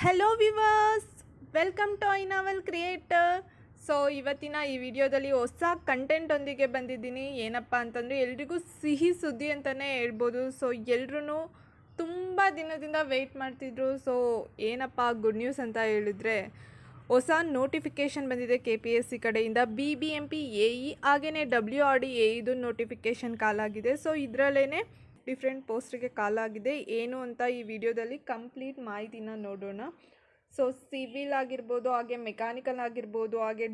Hello viewers, welcome to ಐನಾವಲ್ creator. So ಇವತ್ತಿನ ಈ ವಿಡಿಯೋದಲ್ಲಿ ಹೊಸ ಕಂಟೆಂಟೊಂದಿಗೆ ಬಂದಿದ್ದೀನಿ. ಏನಪ್ಪ ಅಂತಂದರೆ ಎಲ್ರಿಗೂ ಸಿಹಿ ಸುದ್ದಿ ಅಂತಲೇ ಹೇಳ್ಬೋದು. ಸೊ ಎಲ್ಲರೂ ತುಂಬ ದಿನದಿಂದ ವೆಯ್ಟ್ ಮಾಡ್ತಿದ್ರು. ಸೊ ಏನಪ್ಪ ಗುಡ್ ನ್ಯೂಸ್ ಅಂತ ಹೇಳಿದ್ರೆ, ಹೊಸ ನೋಟಿಫಿಕೇಷನ್ ಬಂದಿದೆ KPSC ಕಡೆಯಿಂದ. BBMP AE ಹಾಗೆಯೇ WRD AEದು ನೋಟಿಫಿಕೇಷನ್ ಕಾಲಾಗಿದೆ. ಸೊ ಇದರಲ್ಲೇ ಡಿಫ್ರೆಂಟ್ ಪೋಸ್ಟಿಗೆ ಕಾಲಾಗಿದೆ. ಏನು ಅಂತ ಈ ವಿಡಿಯೋದಲ್ಲಿ ಕಂಪ್ಲೀಟ್ ಮಾಹಿತಿನ ನೋಡೋಣ. ಸೊ ಸಿವಿಲ್ ಆಗಿರ್ಬೋದು, ಹಾಗೆ ಮೆಕ್ಯಾನಿಕಲ್ ಆಗಿರ್ಬೋದು, ಹಾಗೆ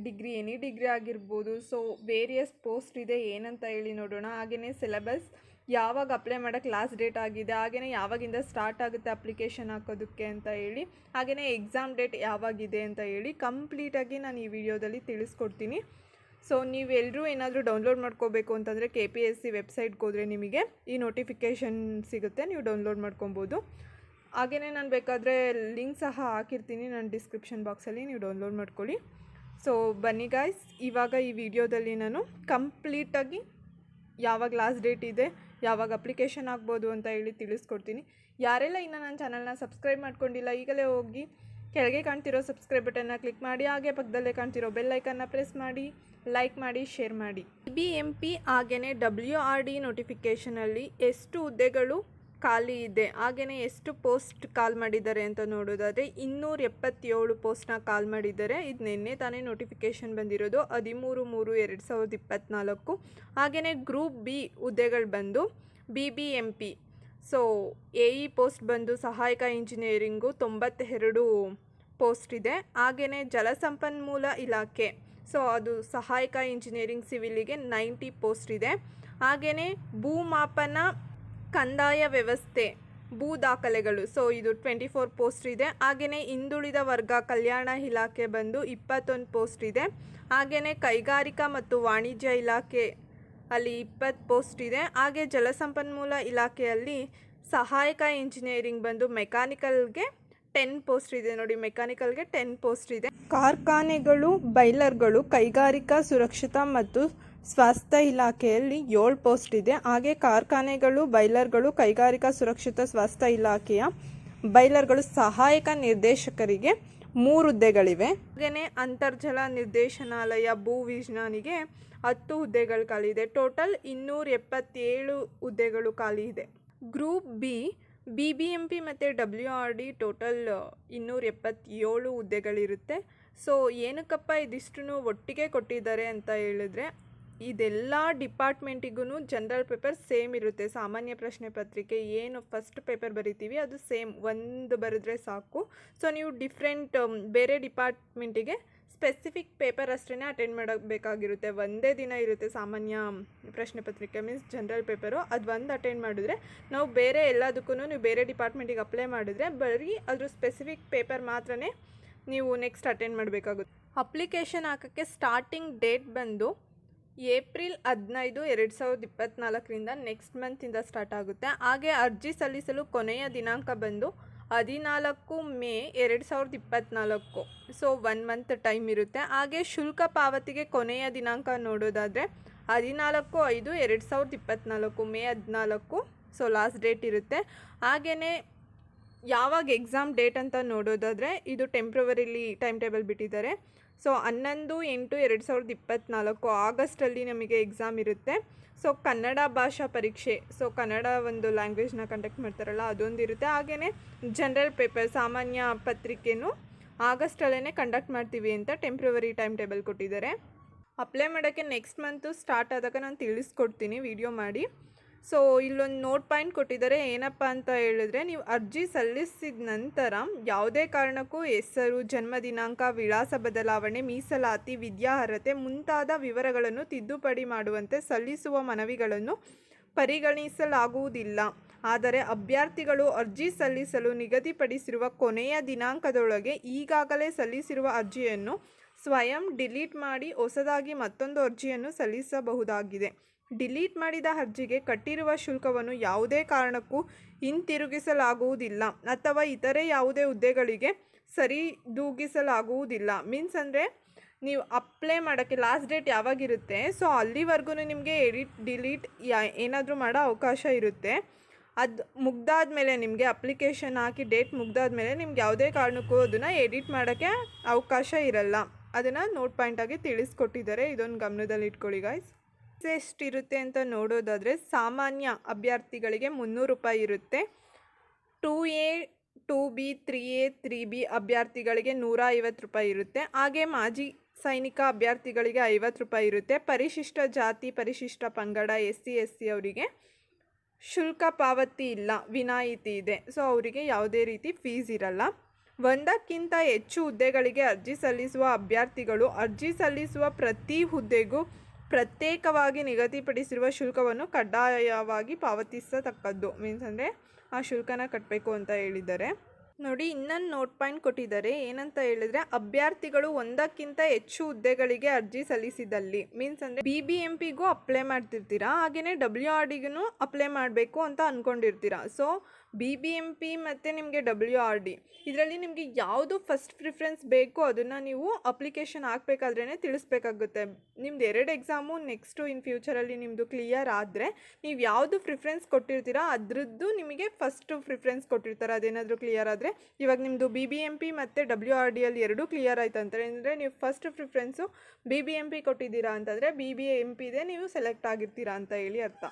ಎನಿ ಡಿಗ್ರಿ ಆಗಿರ್ಬೋದು. ಸೊ ವೇರಿಯಸ್ ಪೋಸ್ಟ್ ಇದೆ, ಏನಂತ ಹೇಳಿ ನೋಡೋಣ. ಹಾಗೆಯೇ ಸಿಲೆಬಸ್, ಯಾವಾಗ ಅಪ್ಲೈ ಮಾಡೋಕ್ಕೆ ಲಾಸ್ಟ್ ಡೇಟ್ ಆಗಿದೆ, ಹಾಗೆಯೇ ಯಾವಾಗಿಂದ ಸ್ಟಾರ್ಟ್ ಆಗುತ್ತೆ ಅಪ್ಲಿಕೇಶನ್ ಹಾಕೋದಕ್ಕೆ ಅಂತ ಹೇಳಿ, ಹಾಗೆಯೇ ಎಕ್ಸಾಮ್ ಡೇಟ್ ಯಾವಾಗಿದೆ ಅಂತ ಹೇಳಿ ಕಂಪ್ಲೀಟಾಗಿ ನಾನು ಈ ವಿಡಿಯೋದಲ್ಲಿ ತಿಳಿಸ್ಕೊಡ್ತೀನಿ. ಸೊ ನೀವೆಲ್ಲರೂ ಏನಾದರೂ ಡೌನ್ಲೋಡ್ ಮಾಡ್ಕೋಬೇಕು ಅಂತಂದರೆ KPSC ವೆಬ್ಸೈಟ್ಗೆ ಹೋದರೆ ನಿಮಗೆ ಈ ನೋಟಿಫಿಕೇಷನ್ ಸಿಗುತ್ತೆ, ನೀವು ಡೌನ್ಲೋಡ್ ಮಾಡ್ಕೊಬೋದು. ಹಾಗೆಯೇ ನಾನು ಬೇಕಾದರೆ ಲಿಂಕ್ ಸಹ ಹಾಕಿರ್ತೀನಿ ನನ್ನ ಡಿಸ್ಕ್ರಿಪ್ಷನ್ ಬಾಕ್ಸಲ್ಲಿ, ನೀವು ಡೌನ್ಲೋಡ್ ಮಾಡ್ಕೊಳ್ಳಿ. ಸೊ ಬನ್ನಿ ಗಾಯ್ಸ್, ಇವಾಗ ಈ ವಿಡಿಯೋದಲ್ಲಿ ನಾನು ಕಂಪ್ಲೀಟಾಗಿ ಯಾವಾಗ ಲಾಸ್ಟ್ ಡೇಟ್ ಇದೆ, ಯಾವಾಗ ಅಪ್ಲಿಕೇಶನ್ ಆಗ್ಬೋದು ಅಂತ ಹೇಳಿ ತಿಳಿಸ್ಕೊಡ್ತೀನಿ. ಯಾರೆಲ್ಲ ಇನ್ನು ನನ್ನ ಚಾನಲ್ನ ಸಬ್ಸ್ಕ್ರೈಬ್ ಮಾಡ್ಕೊಂಡಿಲ್ಲ, ಈಗಲೇ ಹೋಗಿ ಕೆಳಗೆ ಕಾಣ್ತಿರೋ ಸಬ್ಸ್ಕ್ರೈಬ್ ಬಟನ್ನ ಕ್ಲಿಕ್ ಮಾಡಿ, ಹಾಗೆ ಪಕ್ಕದಲ್ಲೇ ಕಾಣ್ತಿರೋ ಬೆಲ್ ಐಕನ್ನ ಪ್ರೆಸ್ ಮಾಡಿ, ಲೈಕ್ ಮಾಡಿ, ಶೇರ್ ಮಾಡಿ. BBMP ಹಾಗೆಯೇ WRD ನೋಟಿಫಿಕೇಷನಲ್ಲಿ ಎಷ್ಟು ಹುದ್ದೆಗಳು ಖಾಲಿ ಇದೆ, ಹಾಗೆಯೇ ಎಷ್ಟು ಪೋಸ್ಟ್ ಕಾಲ್ ಮಾಡಿದ್ದಾರೆ ಅಂತ ನೋಡೋದಾದರೆ 277 ಪೋಸ್ಟ್ನ ಕಾಲ್ ಮಾಡಿದ್ದಾರೆ. ಇದು ನಿನ್ನೆ ತಾನೇ ನೋಟಿಫಿಕೇಷನ್ ಬಂದಿರೋದು, 13/3/2024. ಹಾಗೆಯೇ ಗ್ರೂಪ್ B ಹುದ್ದೆಗಳು ಬಂದು BBMP. ಸೊ AE ಪೋಸ್ಟ್ ಬಂದು ಸಹಾಯಕ ಇಂಜಿನಿಯರಿಂಗು 92 ಪೋಸ್ಟ್ ಇದೆ. ಹಾಗೆಯೇ ಜಲಸಂಪನ್ಮೂಲ ಇಲಾಖೆ, ಸೊ ಅದು ಸಹಾಯಕ ಇಂಜಿನಿಯರಿಂಗ್ ಸಿವಿಲಿಗೆ 90 ಪೋಸ್ಟ್ ಇದೆ. ಹಾಗೆಯೇ ಭೂಮಾಪನ ಕಂದಾಯ ವ್ಯವಸ್ಥೆ ಭೂ ದಾಖಲೆಗಳು, ಸೊ ಇದು 24 ಪೋಸ್ಟ್ ಇದೆ. ಹಾಗೆಯೇ ಹಿಂದುಳಿದ ವರ್ಗ ಕಲ್ಯಾಣ ಇಲಾಖೆ ಬಂದು 21 ಪೋಸ್ಟ್ ಇದೆ. ಹಾಗೆಯೇ ಕೈಗಾರಿಕಾ ಮತ್ತು ವಾಣಿಜ್ಯ ಇಲಾಖೆ ಅಲ್ಲಿ 20 ಪೋಸ್ಟ್ ಇದೆ. ಹಾಗೆ ಜಲಸಂಪನ್ಮೂಲ ಇಲಾಖೆಯಲ್ಲಿ ಸಹಾಯಕ ಇಂಜಿನಿಯರಿಂಗ್ ಬಂದು ಮೆಕ್ಯಾನಿಕಲ್ಗೆ 10 ಪೋಸ್ಟ್ ಇದೆ. ನೋಡಿ, ಮೆಕ್ಯಾನಿಕಲ್ಗೆ 10 ಪೋಸ್ಟ್ ಇದೆ. ಕಾರ್ಖಾನೆಗಳು, ಬೈಲರ್ಗಳು, ಕೈಗಾರಿಕಾ ಸುರಕ್ಷತಾ ಮತ್ತು ಸ್ವಾಸ್ಥ್ಯ ಇಲಾಖೆಯಲ್ಲಿ 7 ಪೋಸ್ಟ್ ಇದೆ. ಹಾಗೆ ಕಾರ್ಖಾನೆಗಳು, ಬೈಲರ್ಗಳು, ಕೈಗಾರಿಕಾ ಸುರಕ್ಷತಾ ಸ್ವಾಸ್ಥ್ಯ ಇಲಾಖೆಯ ಬೈಲರ್ಗಳು ಸಹಾಯಕ ನಿರ್ದೇಶಕರಿಗೆ 3 ಹುದ್ದೆಗಳಿವೆ. ಹಾಗೆಯೇ ಅಂತರ್ಜಲ ನಿರ್ದೇಶನಾಲಯ ಭೂ ವಿಜ್ಞಾನಿಗೆ 10 ಹುದ್ದೆಗಳು ಖಾಲಿ ಇದೆ. ಟೋಟಲ್ 277 ಹುದ್ದೆಗಳು ಖಾಲಿ ಇದೆ. ಗ್ರೂಪ್ B BBMP ಮತ್ತು WRD ಟೋಟಲ್ 277 ಹುದ್ದೆಗಳಿರುತ್ತೆ. ಸೊ ಏನಕ್ಕಪ್ಪ ಇದಿಷ್ಟು ಒಟ್ಟಿಗೆ ಕೊಟ್ಟಿದ್ದಾರೆ ಅಂತ ಹೇಳಿದ್ರೆ, ಇದೆಲ್ಲ ಡಿಪಾರ್ಟ್ಮೆಂಟಿಗೂ ಜನರಲ್ ಪೇಪರ್ ಸೇಮ್ ಇರುತ್ತೆ. ಸಾಮಾನ್ಯ ಪ್ರಶ್ನೆ ಪತ್ರಿಕೆ ಏನು ಫಸ್ಟ್ ಪೇಪರ್ ಬರಿತೀವಿ ಅದು ಸೇಮ್, ಒಂದು ಬರೆದ್ರೆ ಸಾಕು. ಸೊ ನೀವು ಡಿಫ್ರೆಂಟ್ ಬೇರೆ ಡಿಪಾರ್ಟ್ಮೆಂಟಿಗೆ ಸ್ಪೆಸಿಫಿಕ್ ಪೇಪರ್ ಅಷ್ಟೇ ಅಟೆಂಡ್ ಮಾಡಬೇಕಾಗಿರುತ್ತೆ. ಒಂದೇ ದಿನ ಇರುತ್ತೆ ಸಾಮಾನ್ಯ ಪ್ರಶ್ನೆ ಪತ್ರಿಕೆ, ಮೀನ್ಸ್ ಜನರಲ್ ಪೇಪರು. ಅದು ಒಂದು ಅಟೆಂಡ್ ಮಾಡಿದ್ರೆ ನಾವು ಬೇರೆ ಎಲ್ಲದಕ್ಕೂ ನೀವು ಬೇರೆ ಡಿಪಾರ್ಟ್ಮೆಂಟಿಗೆ ಅಪ್ಲೈ ಮಾಡಿದ್ರೆ ಬರೀ ಅದ್ರ ಸ್ಪೆಸಿಫಿಕ್ ಪೇಪರ್ ಮಾತ್ರ ನೀವು ನೆಕ್ಸ್ಟ್ ಅಟೆಂಡ್ ಮಾಡಬೇಕಾಗುತ್ತೆ. ಅಪ್ಲಿಕೇಶನ್ ಹಾಕೋಕ್ಕೆ ಸ್ಟಾರ್ಟಿಂಗ್ ಡೇಟ್ ಬಂದು ಏಪ್ರಿಲ್ 15, 2024ರಿಂದ ನೆಕ್ಸ್ಟ್ ಮಂತಿಂದ ಸ್ಟಾರ್ಟ್ ಆಗುತ್ತೆ. ಹಾಗೆ ಅರ್ಜಿ ಸಲ್ಲಿಸಲು ಕೊನೆಯ ದಿನಾಂಕ ಬಂದು 14 ಮೇ 2024. ಸೊ 1 ಮಂತ್ ಟೈಮ್ ಇರುತ್ತೆ. ಹಾಗೆ ಶುಲ್ಕ ಪಾವತಿಗೆ ಕೊನೆಯ ದಿನಾಂಕ ನೋಡೋದಾದರೆ 14/5/2024, ಮೇ 14. ಸೊ ಲಾಸ್ಟ್ ಡೇಟ್ ಇರುತ್ತೆ. ಹಾಗೆಯೇ ಯಾವಾಗ ಎಕ್ಸಾಮ್ ಡೇಟ್ ಅಂತ ನೋಡೋದಾದರೆ ಇದು ಟೆಂಪ್ರವರಿಲಿ ಟೈಮ್ ಟೇಬಲ್ ಬಿಟ್ಟಿದ್ದಾರೆ. ಸೊ 11/8/2024 ಆಗಸ್ಟಲ್ಲಿ ನಮಗೆ ಎಕ್ಸಾಮ್ ಇರುತ್ತೆ. ಸೊ ಕನ್ನಡ ಭಾಷಾ ಪರೀಕ್ಷೆ, ಸೊ ಕನ್ನಡ ಒಂದು ಲ್ಯಾಂಗ್ವೇಜ್ನ ಕಂಡಕ್ಟ್ ಮಾಡ್ತಾರಲ್ಲ ಅದೊಂದು ಇರುತ್ತೆ. ಹಾಗೆಯೇ ಜನರಲ್ ಪೇಪರ್ ಸಾಮಾನ್ಯ ಪತ್ರಿಕೆನೂ ಆಗಸ್ಟಲ್ಲೇ ಕಂಡಕ್ಟ್ ಮಾಡ್ತೀವಿ ಅಂತ ಟೆಂಪ್ರವರಿ ಟೈಮ್ ಟೇಬಲ್ ಕೊಟ್ಟಿದ್ದಾರೆ. ಅಪ್ಲೈ ಮಾಡೋಕ್ಕೆ ನೆಕ್ಸ್ಟ್ ಮಂತು ಸ್ಟಾರ್ಟ್ ಆದಾಗ ನಾನು ತಿಳಿಸ್ಕೊಡ್ತೀನಿ ವಿಡಿಯೋ ಮಾಡಿ. ಸೊ ಇಲ್ಲೊಂದು ನೋಟ್ ಪಾಯಿಂಟ್ ಕೊಟ್ಟಿದ್ದಾರೆ. ಏನಪ್ಪ ಅಂತ ಹೇಳಿದ್ರೆ, ನೀವು ಅರ್ಜಿ ಸಲ್ಲಿಸಿದ ನಂತರ ಯಾವುದೇ ಕಾರಣಕ್ಕೂ ಹೆಸರು, ಜನ್ಮ ದಿನಾಂಕ, ವಿಳಾಸ ಬದಲಾವಣೆ, ಮೀಸಲಾತಿ, ವಿದ್ಯಾರ್ಹತೆ ಮುಂತಾದ ವಿವರಗಳನ್ನು ತಿದ್ದುಪಡಿ ಮಾಡುವಂತೆ ಸಲ್ಲಿಸುವ ಮನವಿಗಳನ್ನು ಪರಿಗಣಿಸಲಾಗುವುದಿಲ್ಲ. ಆದರೆ ಅಭ್ಯರ್ಥಿಗಳು ಅರ್ಜಿ ಸಲ್ಲಿಸಲು ನಿಗದಿಪಡಿಸಿರುವ ಕೊನೆಯ ದಿನಾಂಕದೊಳಗೆ ಈಗಾಗಲೇ ಸಲ್ಲಿಸಿರುವ ಅರ್ಜಿಯನ್ನು ಸ್ವಯಂ ಡಿಲೀಟ್ ಮಾಡಿ ಹೊಸದಾಗಿ ಮತ್ತೊಂದು ಅರ್ಜಿಯನ್ನು ಸಲ್ಲಿಸಬಹುದಾಗಿದೆ. ಡಿಲೀಟ್ ಮಾಡಿದ ಅರ್ಜಿಗೆ ಕಟ್ಟಿರುವ ಶುಲ್ಕವನ್ನು ಯಾವುದೇ ಕಾರಣಕ್ಕೂ ಹಿಂತಿರುಗಿಸಲಾಗುವುದಿಲ್ಲ ಅಥವಾ ಇತರೆ ಯಾವುದೇ ಹುದ್ದೆಗಳಿಗೆ ಸರಿದೂಗಿಸಲಾಗುವುದಿಲ್ಲ. ಮೀನ್ಸ್ ಅಂದರೆ ನೀವು ಅಪ್ಲೈ ಮಾಡೋಕ್ಕೆ ಲಾಸ್ಟ್ ಡೇಟ್ ಯಾವಾಗಿರುತ್ತೆ, ಸೊ ಅಲ್ಲಿವರೆಗೂ ನಿಮಗೆ ಎಡಿಟ್ ಡಿಲೀಟ್ ಏನಾದರೂ ಮಾಡೋ ಅವಕಾಶ ಇರುತ್ತೆ. ಅದು ಮುಗ್ದಾದ್ಮೇಲೆ ನಿಮಗೆ ಅಪ್ಲಿಕೇಶನ್ ಹಾಕಿ ಡೇಟ್ ಮುಗ್ದಾದ್ಮೇಲೆ ನಿಮ್ಗೆ ಯಾವುದೇ ಕಾರಣಕ್ಕೂ ಅದನ್ನು ಎಡಿಟ್ ಮಾಡೋಕ್ಕೆ ಅವಕಾಶ ಇರಲ್ಲ. ಅದನ್ನು ನೋಟ್ ಪಾಯಿಂಟಾಗಿ ತಿಳಿಸ್ಕೊಟ್ಟಿದ್ದಾರೆ, ಇದೊಂದು ಗಮನದಲ್ಲಿ ಇಟ್ಕೊಳ್ಳಿ ಗಾಯ್ಸ್. ಎಷ್ಟಿರುತ್ತೆ ಅಂತ ನೋಡೋದಾದರೆ ಸಾಮಾನ್ಯ ಅಭ್ಯರ್ಥಿಗಳಿಗೆ 300 ರೂಪಾಯಿ ಇರುತ್ತೆ. 2A 2B 3A 3B ಅಭ್ಯರ್ಥಿಗಳಿಗೆ 150 ರೂಪಾಯಿ ಇರುತ್ತೆ. ಹಾಗೆ ಮಾಜಿ ಸೈನಿಕ ಅಭ್ಯರ್ಥಿಗಳಿಗೆ 50 ರೂಪಾಯಿ ಇರುತ್ತೆ. ಪರಿಶಿಷ್ಟ ಜಾತಿ ಪರಿಶಿಷ್ಟ ಪಂಗಡ SC ಅವರಿಗೆ ಶುಲ್ಕ ಪಾವತಿ ಇಲ್ಲ, ವಿನಾಯಿತಿ ಇದೆ. ಸೊ ಅವರಿಗೆ ಯಾವುದೇ ರೀತಿ ಫೀಸ್ ಇರಲ್ಲ. ಒಂದಕ್ಕಿಂತ ಹೆಚ್ಚು ಹುದ್ದೆಗಳಿಗೆ ಅರ್ಜಿ ಸಲ್ಲಿಸುವ ಅಭ್ಯರ್ಥಿಗಳು ಅರ್ಜಿ ಸಲ್ಲಿಸುವ ಪ್ರತಿ ಹುದ್ದೆಗೂ ಪ್ರತ್ಯೇಕವಾಗಿ ನಿಗದಿಪಡಿಸಿರುವ ಶುಲ್ಕವನ್ನು ಕಡ್ಡಾಯವಾಗಿ ಪಾವತಿಸತಕ್ಕದ್ದು. ಮೀನ್ಸ್ ಅಂದರೆ ಆ ಶುಲ್ಕನ ಕಟ್ಟಬೇಕು ಅಂತ ಹೇಳಿದ್ದಾರೆ. ನೋಡಿ, ಇನ್ನೊಂದು ನೋಟ್ ಪಾಯಿಂಟ್ ಕೊಟ್ಟಿದ್ದಾರೆ. ಏನಂತ ಹೇಳಿದರೆ, ಅಭ್ಯರ್ಥಿಗಳು ಒಂದಕ್ಕಿಂತ ಹೆಚ್ಚು ಹುದ್ದೆಗಳಿಗೆ ಅರ್ಜಿ ಸಲ್ಲಿಸಿದಲ್ಲಿ, ಮೀನ್ಸ್ ಅಂದರೆ BBMPಗೂ ಅಪ್ಲೈ ಮಾಡ್ತಿರ್ತೀರಾ, ಹಾಗೆಯೇ WRDಗೂ ಅಪ್ಲೈ ಮಾಡಬೇಕು ಅಂತ ಅಂದ್ಕೊಂಡಿರ್ತೀರಾ. ಸೊ BBMP ಮತ್ತು ನಿಮಗೆ WRD ಇದರಲ್ಲಿ ನಿಮಗೆ ಯಾವುದು ಫಸ್ಟ್ ಪ್ರಿಫರೆನ್ಸ್ ಬೇಕು ಅದನ್ನು ನೀವು ಅಪ್ಲಿಕೇಶನ್ ಹಾಕಬೇಕಾದ್ರೇ ತಿಳಿಸ್ಬೇಕಾಗುತ್ತೆ. ನಿಮ್ದು 2 ಎಕ್ಸಾಮು ನೆಕ್ಸ್ಟು ಇನ್ ಫ್ಯೂಚರಲ್ಲಿ ನಿಮ್ಮದು ಕ್ಲಿಯರ್ ಆದರೆ ನೀವು ಯಾವುದು ಪ್ರಿಫರೆನ್ಸ್ ಕೊಟ್ಟಿರ್ತೀರಾ ಅದರದ್ದು ನಿಮಗೆ ಫಸ್ಟು ಪ್ರಿಫರೆನ್ಸ್ ಕೊಟ್ಟಿರ್ತಾರೆ. ಅದೇನಾದರೂ ಕ್ಲಿಯರ್ ಆದರೆ, ಇವಾಗ ನಿಮ್ಮದು BBMP ಮತ್ತು WRDಯಲ್ಲಿ ಎರಡೂ ಕ್ಲಿಯರ್ ಆಯ್ತು ಅಂತಂದರೆ ನೀವು ಫಸ್ಟ್ ಪ್ರಿಫರೆನ್ಸು BBMP ಕೊಟ್ಟಿದ್ದೀರಾ ಅಂತಂದರೆ BBMPದೇ ನೀವು ಸೆಲೆಕ್ಟ್ ಆಗಿರ್ತೀರಾ ಅಂತ ಹೇಳಿ ಅರ್ಥ.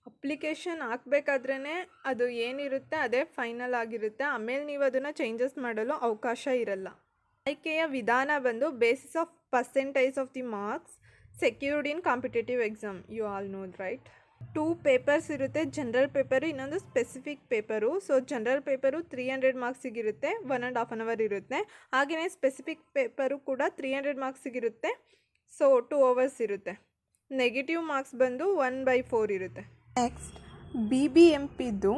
ಅಪ್ಲಿಕೇಶನ್ ಹಾಕಬೇಕಾದ್ರೇ ಅದು ಏನಿರುತ್ತೆ ಅದೇ ಫೈನಲ್ ಆಗಿರುತ್ತೆ. ಆಮೇಲೆ ನೀವು ಅದನ್ನು ಚೇಂಜಸ್ ಮಾಡಲು ಅವಕಾಶ ಇರಲ್ಲ. ಆಯ್ಕೆಯ ವಿಧಾನ ಬಂದು basis of percentage of the marks secured in competitive exam. You all know right. 2 papers ಇರುತ್ತೆ, ಜನರಲ್ ಪೇಪರು, ಇನ್ನೊಂದು specific paper. So general paper 300 ಮಾರ್ಕ್ಸಿಗಿರುತ್ತೆ, 1.5 hour ಇರುತ್ತೆ. ಹಾಗೆಯೇ ಸ್ಪೆಸಿಫಿಕ್ ಪೇಪರು ಕೂಡ 300 ಮಾರ್ಕ್ಸಿಗಿರುತ್ತೆ, ಸೊ 2 hours ಇರುತ್ತೆ. ನೆಗೆಟಿವ್ ಮಾರ್ಕ್ಸ್ ಬಂದು 1/4 ಇರುತ್ತೆ. ನೆಕ್ಸ್ಟ್ BBMPದು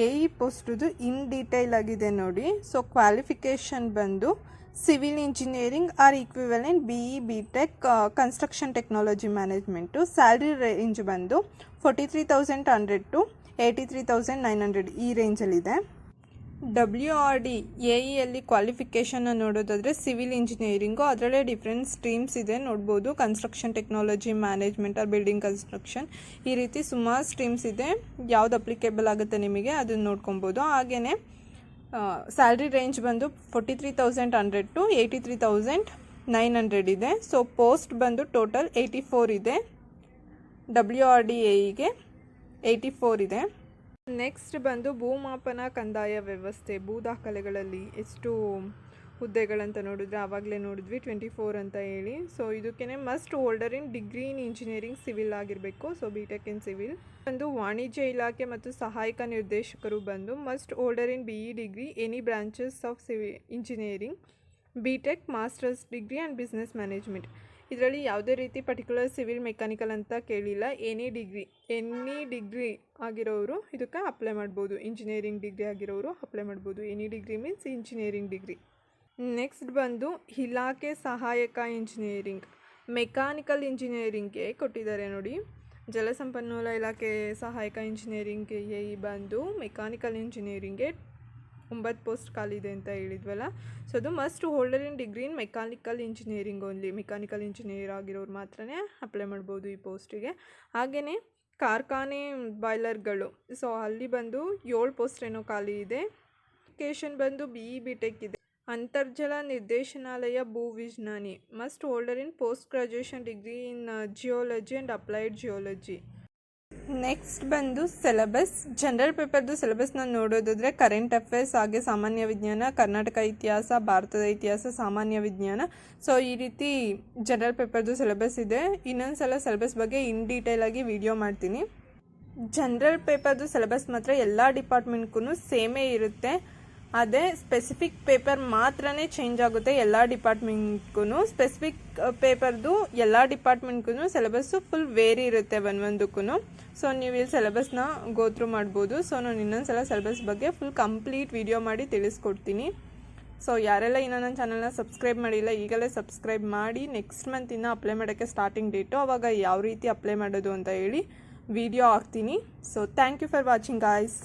AE ಪೋಸ್ಟ್ದು ಇನ್ ಡೀಟೇಲ್ ಆಗಿದೆ ನೋಡಿ. ಸೊ ಕ್ವಾಲಿಫಿಕೇಷನ್ ಬಂದು civil engineering or equivalent BE BTech construction technology management. Salary range ಬಂದು 43,100 to 83,900 ಈ ರೇಂಜಲ್ಲಿದೆ. WRD AEಯಲ್ಲಿ ಕ್ವಾಲಿಫಿಕೇಷನ್ನ ನೋಡೋದಾದರೆ ಸಿವಿಲ್ ಇಂಜಿನಿಯರಿಂಗು, ಅದರಲ್ಲೇ ಡಿಫ್ರೆಂಟ್ ಸ್ಟ್ರೀಮ್ಸ್ ಇದೆ ನೋಡ್ಬೋದು. Construction technology management or building construction, ಈ ರೀತಿ ಸುಮಾರು ಸ್ಟ್ರೀಮ್ಸ್ ಇದೆ. ಯಾವ್ದು ಅಪ್ಲಿಕೇಬಲ್ ಆಗುತ್ತೆ ನಿಮಗೆ ಅದನ್ನು ನೋಡ್ಕೊಬೋದು. ಹಾಗೆಯೇ ಸ್ಯಾಲ್ರಿ ರೇಂಜ್ ಬಂದು 43,100 to 83,900 ಇದೆ. ಸೊ ಪೋಸ್ಟ್ ಬಂದು ಟೋಟಲ್ 84 ಇದೆ. WRD AEಗೆ 84 ಇದೆ. ನೆಕ್ಸ್ಟ್ ಬಂದು ಭೂಮಾಪನ ಕಂದಾಯ ವ್ಯವಸ್ಥೆ, ಭೂ ದಾಖಲೆಗಳಲ್ಲಿ ಎಷ್ಟು ಹುದ್ದೆಗಳಂತ ನೋಡಿದ್ರೆ ಆವಾಗಲೇ ನೋಡಿದ್ವಿ 24 ಅಂತ ಹೇಳಿ. ಸೊ ಇದಕ್ಕೇ must holder in degree in engineering civil ಆಗಿರಬೇಕು. ಸೊ BTech ಇನ್ ಸಿವಿಲ್ ಬಂದು ವಾಣಿಜ್ಯ ಇಲಾಖೆ ಮತ್ತು ಸಹಾಯಕ ನಿರ್ದೇಶಕರು ಬಂದು must holder in BE degree any branches of civil engineering, BTech masters degree and business management. ಇದರಲ್ಲಿ ಯಾವುದೇ ರೀತಿ ಪರ್ಟಿಕ್ಯುಲರ್ ಸಿವಿಲ್ ಮೆಕ್ಯಾನಿಕಲ್ ಅಂತ ಕೇಳಿಲ್ಲ. ಎನಿ ಡಿಗ್ರಿ ಆಗಿರೋರು ಇದಕ್ಕೆ ಅಪ್ಲೈ ಮಾಡ್ಬೋದು. ಇಂಜಿನಿಯರಿಂಗ್ ಡಿಗ್ರಿ ಆಗಿರೋರು ಅಪ್ಲೈ ಮಾಡ್ಬೋದು. Any degree means engineering degree. Next ಬಂದು ಇಲಾಖೆ ಸಹಾಯಕ ಇಂಜಿನಿಯರಿಂಗ್, ಮೆಕ್ಯಾನಿಕಲ್ ಇಂಜಿನಿಯರಿಂಗ್ಗೆ ಕೊಟ್ಟಿದ್ದಾರೆ ನೋಡಿ. ಜಲಸಂಪನ್ಮೂಲ ಇಲಾಖೆ ಸಹಾಯಕ ಇಂಜಿನಿಯರಿಂಗ್ಗೆ AE ಬಂದು ಮೆಕ್ಯಾನಿಕಲ್ ಇಂಜಿನಿಯರಿಂಗ್ಗೆ 9 ಪೋಸ್ಟ್ ಖಾಲಿ ಇದೆ ಅಂತ ಹೇಳಿದ್ವಲ್ಲ. ಸೊ ಅದು must holder in degree in mechanical engineering only. Mechanical engineer ಆಗಿರೋರು ಮಾತ್ರ ಅಪ್ಲೈ ಮಾಡ್ಬೋದು ಈ ಪೋಸ್ಟಿಗೆ. ಹಾಗೆಯೇ ಕಾರ್ಖಾನೆ ಬಾಯ್ಲರ್ಗಳು, ಸೊ ಅಲ್ಲಿ ಬಂದು 7 ಪೋಸ್ಟ್ ಏನೋ ಖಾಲಿ ಇದೆ. ಎಜುಕೇಷನ್ ಬಂದು BE BTech ಇದೆ. ಅಂತರ್ಜಲ ನಿರ್ದೇಶನಾಲಯ ಭೂವಿಜ್ಞಾನಿ, must holder in post graduation degree in geology and applied geology. Next ಬಂದು ಸಿಲೆಬಸ್, ಜನರಲ್ ಪೇಪರ್ದು ಸಿಲೆಬಸ್ನ ನೋಡೋದಾದರೆ ಕರೆಂಟ್ ಅಫೇರ್ಸ್, ಹಾಗೆ ಸಾಮಾನ್ಯ ವಿಜ್ಞಾನ, ಕರ್ನಾಟಕ ಇತಿಹಾಸ, ಭಾರತದ ಇತಿಹಾಸ, ಸಾಮಾನ್ಯ ವಿಜ್ಞಾನ. ಸೊ ಈ ರೀತಿ ಜನರಲ್ ಪೇಪರ್ದು ಸಿಲೆಬಸ್ ಇದೆ. ಇನ್ನೊಂದು ಸಲ ಸಿಲೆಬಸ್ ಬಗ್ಗೆ ಇನ್ ಡೀಟೇಲ್ ಆಗಿ ವಿಡಿಯೋ ಮಾಡ್ತೀನಿ. ಜನರಲ್ ಪೇಪರ್ದು ಸಿಲೆಬಸ್ ಮಾತ್ರ ಎಲ್ಲ ಡಿಪಾರ್ಟ್ಮೆಂಟ್ಗೂ ಸೇಮೇ ಇರುತ್ತೆ. ಅದೇ ಸ್ಪೆಸಿಫಿಕ್ ಪೇಪರ್ ಮಾತ್ರನೇ ಚೇಂಜ್ ಆಗುತ್ತೆ ಎಲ್ಲ ಡಿಪಾರ್ಟ್ಮೆಂಟ್ಗೂ. ಸ್ಪೆಸಿಫಿಕ್ ಪೇಪರ್ದು ಎಲ್ಲ ಡಿಪಾರ್ಟ್ಮೆಂಟ್ಗೂ ಸಿಲೆಬಸ್ಸು ಫುಲ್ ವೇರಿ ಇರುತ್ತೆ ಒಂದೊಂದಕ್ಕೂ. ಸೊ ನೀವು ಇಲ್ಲಿ ಸಿಲೆಬಸ್ನ ಗೋತ್ರು ಮಾಡ್ಬೋದು. ಸೊ ನಾನು ಇನ್ನೊಂದು ಸಲ ಸಿಲೆಬಸ್ ಬಗ್ಗೆ ಫುಲ್ ಕಂಪ್ಲೀಟ್ ವಿಡಿಯೋ ಮಾಡಿ ತಿಳಿಸ್ಕೊಡ್ತೀನಿ. ಸೊ ಯಾರೆಲ್ಲ ಇನ್ನೂ ನನ್ನ ಚಾನಲ್ನ ಸಬ್ಸ್ಕ್ರೈಬ್ ಮಾಡಿಲ್ಲ ಈಗಲೇ ಸಬ್ಸ್ಕ್ರೈಬ್ ಮಾಡಿ. ನೆಕ್ಸ್ಟ್ ಮಂತಿಂದ ಅಪ್ಲೈ ಮಾಡೋಕ್ಕೆ ಸ್ಟಾರ್ಟಿಂಗ್ ಡೇಟು, ಆವಾಗ ಯಾವ ರೀತಿ ಅಪ್ಲೈ ಮಾಡೋದು ಅಂತ ಹೇಳಿ ವಿಡಿಯೋ ಹಾಕ್ತೀನಿ. So thank you for watching guys.